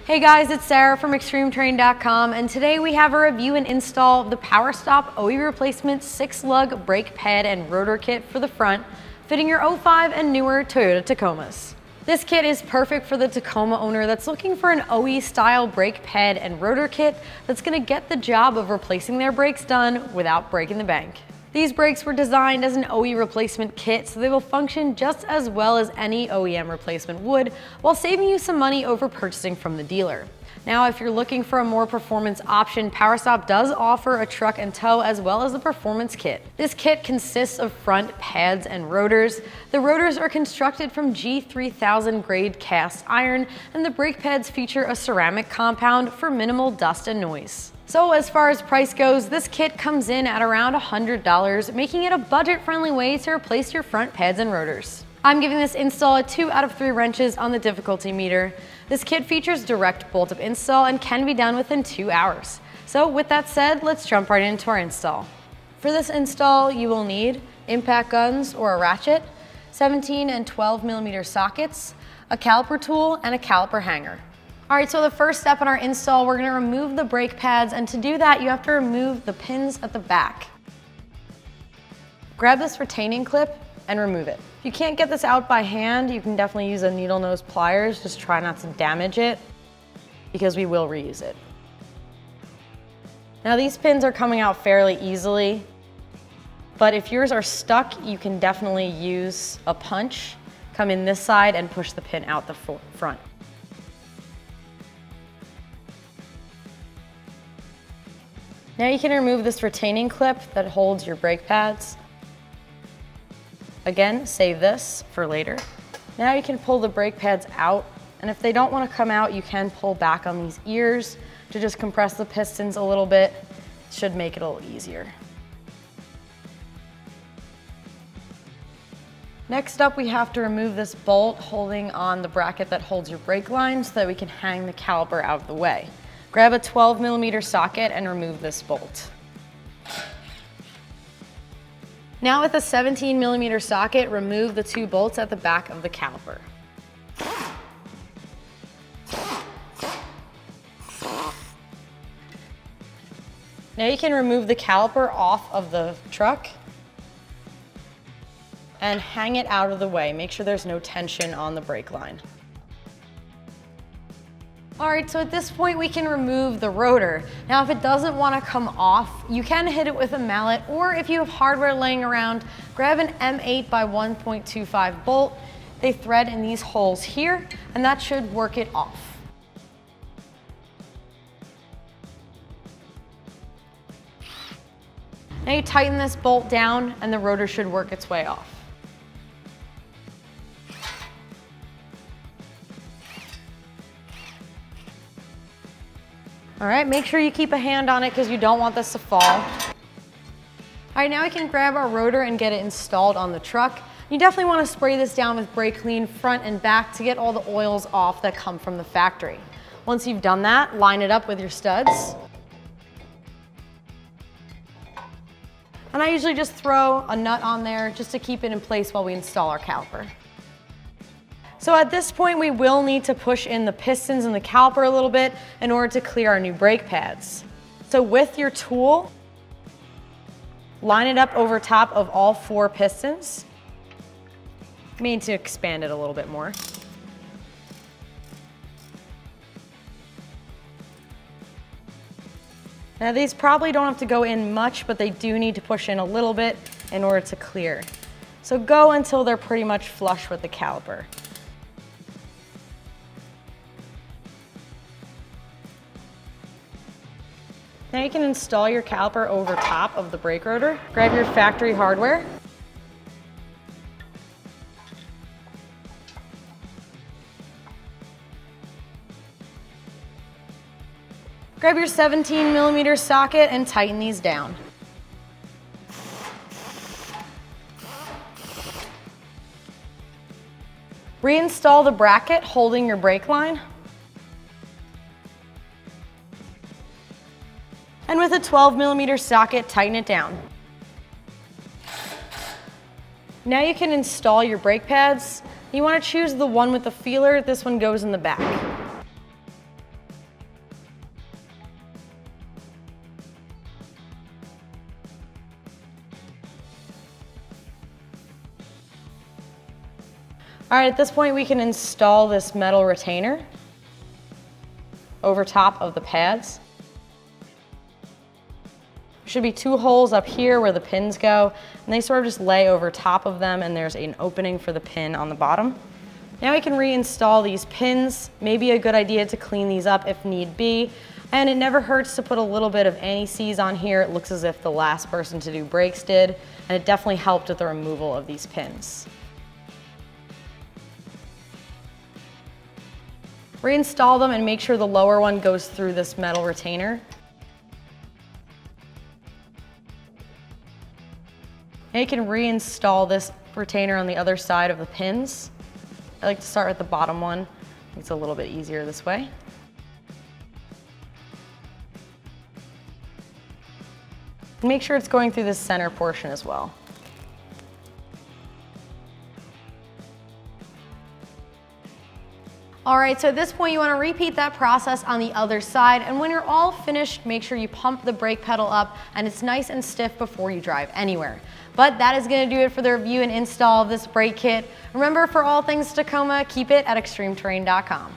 Hey guys, it's Sarah from ExtremeTerrain.com, and today we have a review and install of the PowerStop OE Replacement 6-lug brake pad and rotor kit for the front, fitting your 05 and newer Toyota Tacomas. This kit is perfect for the Tacoma owner that's looking for an OE style brake pad and rotor kit that's going to get the job of replacing their brakes done without breaking the bank. These brakes were designed as an OE replacement kit, so they will function just as well as any OEM replacement would, while saving you some money over purchasing from the dealer. Now, if you're looking for a more performance option, PowerStop does offer a truck and tow as well as a performance kit. This kit consists of front pads and rotors. The rotors are constructed from G3000 grade cast iron, and the brake pads feature a ceramic compound for minimal dust and noise. So as far as price goes, this kit comes in at around $100, making it a budget-friendly way to replace your front pads and rotors. I'm giving this install a 2 out of 3 wrenches on the difficulty meter. This kit features direct bolt-up install and can be done within 2 hours. So with that said, let's jump right into our install. For this install, you will need impact guns or a ratchet, 17 and 12 millimeter sockets, a caliper tool, and a caliper hanger. All right, so the first step in our install, we're gonna remove the brake pads, and to do that, you have to remove the pins at the back. Grab this retaining clip and remove it. If you can't get this out by hand, you can definitely use a needle nose pliers. Just try not to damage it because we will reuse it. Now these pins are coming out fairly easily, but if yours are stuck, you can definitely use a punch. Come in this side and push the pin out the front. Now you can remove this retaining clip that holds your brake pads. Again, save this for later. Now you can pull the brake pads out, and if they don't want to come out, you can pull back on these ears to just compress the pistons a little bit. It should make it a little easier. Next up, we have to remove this bolt holding on the bracket that holds your brake line so that we can hang the caliper out of the way. Grab a 12 millimeter socket and remove this bolt. Now with a 17 millimeter socket, remove the 2 bolts at the back of the caliper. Now you can remove the caliper off of the truck and hang it out of the way. Make sure there's no tension on the brake line. All right, so at this point we can remove the rotor. Now if it doesn't want to come off, you can hit it with a mallet, or if you have hardware laying around, grab an M8 by 1.25 bolt. They thread in these holes here, and that should work it off. Now you tighten this bolt down and the rotor should work its way off. All right, make sure you keep a hand on it because you don't want this to fall. All right, now we can grab our rotor and get it installed on the truck. You definitely want to spray this down with brake clean front and back to get all the oils off that come from the factory. Once you've done that, line it up with your studs. And I usually just throw a nut on there just to keep it in place while we install our caliper. So at this point, we will need to push in the pistons and the caliper a little bit in order to clear our new brake pads. So with your tool, line it up over top of all 4 pistons. You may need to expand it a little bit more. Now these probably don't have to go in much, but they do need to push in a little bit in order to clear. So go until they're pretty much flush with the caliper. Now you can install your caliper over top of the brake rotor. Grab your factory hardware. Grab your 17 millimeter socket and tighten these down. Reinstall the bracket holding your brake line. And with a 12 millimeter socket, tighten it down. Now you can install your brake pads. You want to choose the one with the feeler. This one goes in the back. All right, at this point we can install this metal retainer over top of the pads. There should be 2 holes up here where the pins go, and they sort of just lay over top of them, and there's an opening for the pin on the bottom. Now we can reinstall these pins. Maybe a good idea to clean these up if need be. And it never hurts to put a little bit of anti-seize on here. It looks as if the last person to do brakes did, and it definitely helped with the removal of these pins. Reinstall them and make sure the lower one goes through this metal retainer. And you can reinstall this retainer on the other side of the pins. I like to start with the bottom one. It's a little bit easier this way. Make sure it's going through the center portion as well. All right, so at this point you want to repeat that process on the other side, and when you're all finished, make sure you pump the brake pedal up and it's nice and stiff before you drive anywhere. But that is going to do it for the review and install of this brake kit. Remember, for all things Tacoma, keep it at ExtremeTerrain.com.